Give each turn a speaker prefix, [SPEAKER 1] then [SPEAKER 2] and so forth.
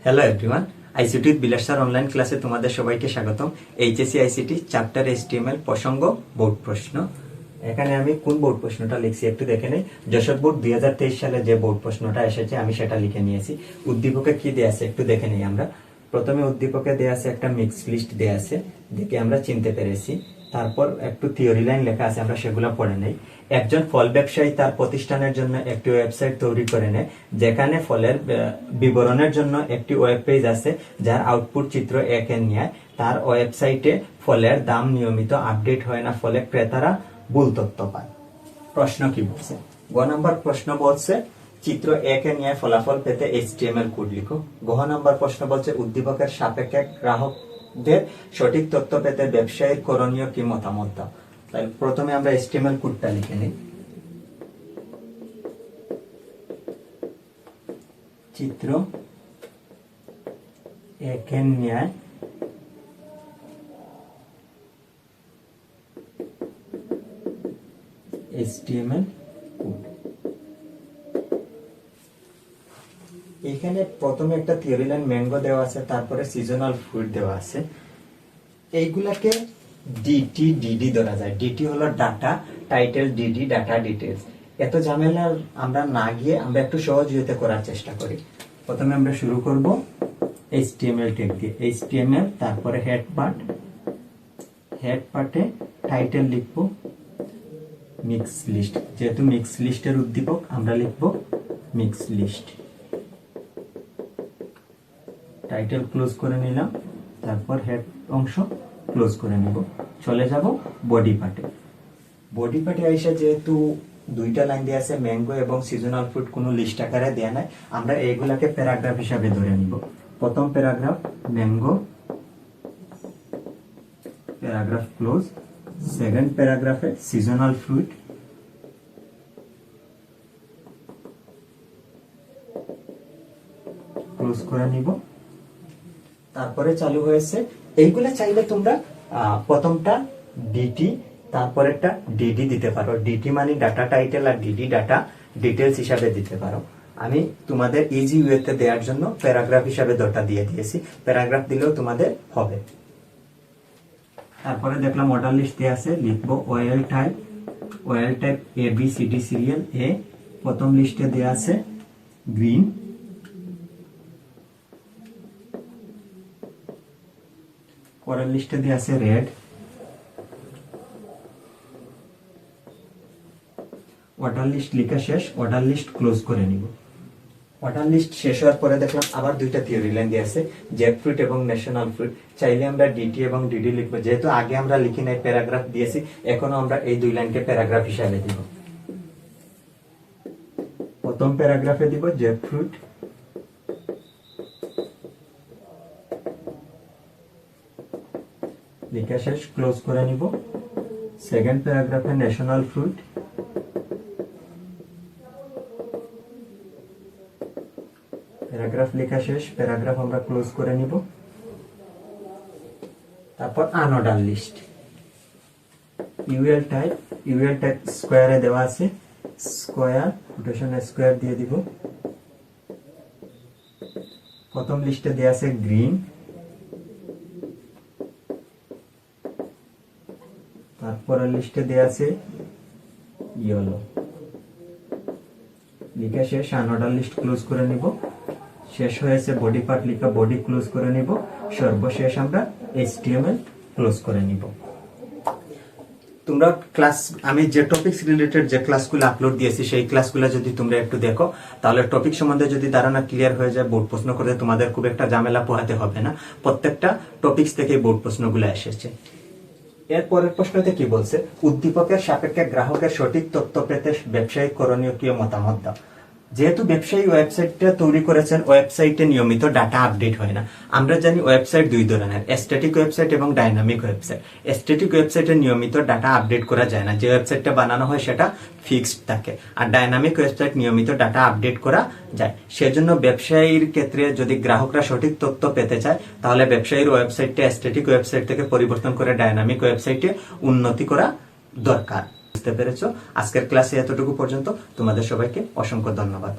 [SPEAKER 1] Hello everyone, ICT বিলাস sir online ক্লাসে তোমাদের সবাইকে স্বাগতম। এইচএসসি আইসিটি চ্যাপ্টার এইচটিএমএল প্রসঙ্গ বোর্ড প্রশ্ন। এখানে আমি কোন বোর্ড প্রশ্নটা লিখছি একটু দেখে নেই। যশোর বোর্ড 2023 সালে যে বোর্ড প্রশ্নটা এসেছে আমি সেটা লিখে নিয়েছি। উদ্দীপকে কি দেয়া আছে একটু দেখে নেই আমরা। প্রথমে উদ্দীপকে দেয়া আছে একটা মিক্স লিস্ট দেয়া আছে, দেখে আমরা চিনতে পেরেছি। তারপর একটু থিওরি লাইন লেখা আছে, আমরা সেগুলো পড়ে নেই। একজন ফল ব্যবসায়ী তার প্রতিষ্ঠানের জন্য একটি ওয়েবসাইট তৈরি করে নেয়, যেখানে ফলের বিবরণের জন্য একটি ওয়েব পেজ আছে যার আউটপুট চিত্র একে নিয়ে। তার ওয়েবসাইটে ফলের দাম নিয়মিত আপডেট হয় না, ফলে ক্রেতারা ভুল তথ্য পায়। প্রশ্ন কি বলছে? গ নম্বর প্রশ্ন বলছে চিত্র একে নিয়ে ফলাফল পেতে HTML কোড লিখো। গ নম্বর প্রশ্ন বলছে উদ্দীপকের সাপেক্ষে গ্রাহকদের সঠিক তথ্য পেতে ব্যবসায়ীর করণীয় কি মতামত দাও। তাই প্রথমে আমরা HTML কোডটা লিখে নিই। চিত্র একে নিয়ে HTML কোড। এখানে প্রথমে একটা থিওরি লাইন ম্যাঙ্গো দেওয়া আছে, তারপরে সিজনাল ফ্রুট দেওয়া আছে। এইগুলাকে ডিটি ধরা যায়। ডিটি হলো data title, DD data details. এত ঝামেলা আমরা না গিয়ে আমরা একটু সহজ হতে করার চেষ্টা করি। প্রথমে আমরা শুরু করব HTML ট্যাগ দিয়ে। HTML, তারপরে হেড পার্টে টাইটেল লিখব মিক্স লিস্ট। যেহেতু মিক্স লিস্টের উদ্দীপক আমরা লিখব মিক্স লিস্ট। টাইটেল ক্লোজ করে নিলাম, তারপর হেড অংশ ক্লোজ করে নিব। চলে যাব বডি পার্টে। বডি পার্টে আইসা যেহেতু দুইটা লাইন দেওয়া আছে, ম্যাঙ্গো এবং সিজনাল ফ্রুট কোনো লিস্ট আকারে দেয়া নাই, আমরা এইগুলাকে প্যারাগ্রাফ হিসাবে ধরে নিব। প্রথম paragraph mango, paragraph close. Second প্যারাগ্রাফে সিজনাল ফ্রুট, ক্লোজ করে নিব। তারপরে চালু হয়েছে। এইগুলা চাইলে তোমরা প্রথমটা ডিটি, তারপর একটা ডিডি দিতে পারো। ডিটি মানে ডাটা টাইটেল, আর ডিডি ডাটা ডিটেলস হিসাবে দিতে পারো। আমি তোমাদের ইজি ওয়েতে দেওয়ার জন্য প্যারাগ্রাফ হিসাবে দুটো দিয়ে দিয়েছি। প্যারাগ্রাফ দিলেও তোমাদের হবে। তারপরে দেখলাম অর্ডার লিস্ট দেওয়া আছে, লিখবো ওয়েল টাইপ ABCD সিরিয়াল এ। প্রথম লিস্টে দেওয়া আছে গ্রিন, পরের লিস্টে দেওয়া আছে রেড। অর্ডার লিস্ট লেখা শেষ, অর্ডার লিস্ট ক্লোজ করে নিব। অর্ডার লিস্ট শেষ হওয়ার পরে দেখলাম আবার দুইটা থিওরি লাইন দিয়ে আছে, জ্যাকফ্রুট এবং ন্যাশনাল ফ্রুট। চাইলে আমরা ডিটি এবং ডিডি লিখবো। যেহেতু আগে আমরা লিখি নাই, প্যারাগ্রাফ দিয়েছি, এখনো আমরা এই দুই লাইনকে প্যারাগ্রাফ হিসাবে দিব। প্রথম প্যারাগ্রাফে দিব জ্যাকফ্রুট, লেখা শেষ, ক্লোজ করে নিব। সেকেন্ড প্যারাগ্রাফে ন্যাশনাল ফ্রুট, প্যারাগ্রাফ লেখা শেষ, প্যারাগ্রাফ আমরা ক্লোজ করে নিব। তারপর আনঅর্ডার লিস্ট, ইউএল টাইপ স্কোয়ারে দেওয়া আছে, স্কোয়ার রোটেশন স্কোয়ার দিয়ে দিব। প্রথম লিস্টে দেওয়া আছে গ্রিন, তারপরের লিস্টে দেওয়া আছে ইয়েলো। লিখা শেষ, আনঅর্ডার লিস্ট ক্লোজ করে নিব। শেষ হয়েছে বডি পার্ট লিখা, বডি ক্লোজ করে নিব। সর্বশেষ আমরা HTML ক্লোজ করে নিব। তোমরা ক্লাস, আমি যে টপিকস রিলেটেড যে ক্লাসগুলো আপলোড দিয়েছি সেই ক্লাসগুলো যদি তোমরা একটু দেখো, তাহলে টপিক সম্বন্ধে যদি ধারণা ক্লিয়ার হয়ে যায়, বোর্ড প্রশ্ন করতে তোমাদের খুব একটা ঝামেলা পোহাতে হবে না। প্রত্যেকটা টপিকস থেকে বোর্ড প্রশ্নগুলো এসেছে। এর পরের প্রশ্নতে কি বলছে? উদ্দীপকের সাপেক্ষে গ্রাহকের সঠিক তথ্য পেতে ব্যবসায়ী করণীয় কি মতামত দাও। যেহেতু ব্যবসায়ী ওয়েবসাইটটা তৈরি করেছেন, ওয়েবসাইটে নিয়মিত ডাটা আপডেট হয় না। আমরা জানি ওয়েবসাইট দুই ধরনের, স্ট্যাটিক ওয়েবসাইট এবং ডাইনামিক ওয়েবসাইট। স্ট্যাটিক ওয়েবসাইটে নিয়মিত ডাটা আপডেট করা যায় না, যে ওয়েবসাইটটা বানানো হয় সেটা ফিক্সড থাকে। আর ডাইনামিক ওয়েবসাইট নিয়মিত ডাটা আপডেট করা যায়। সেজন্য ব্যবসায়ীর ক্ষেত্রে যদি গ্রাহকরা সঠিক তথ্য পেতে চায়, তাহলে ব্যবসায়ীর ওয়েবসাইটটা স্ট্যাটিক ওয়েবসাইট থেকে পরিবর্তন করে ডাইনামিক ওয়েবসাইটে উন্নতি করা দরকার। বুঝতে পেরেছো? আজকের ক্লাসে এতটুকু পর্যন্ত। তোমাদের সবাইকে অসংখ্য ধন্যবাদ।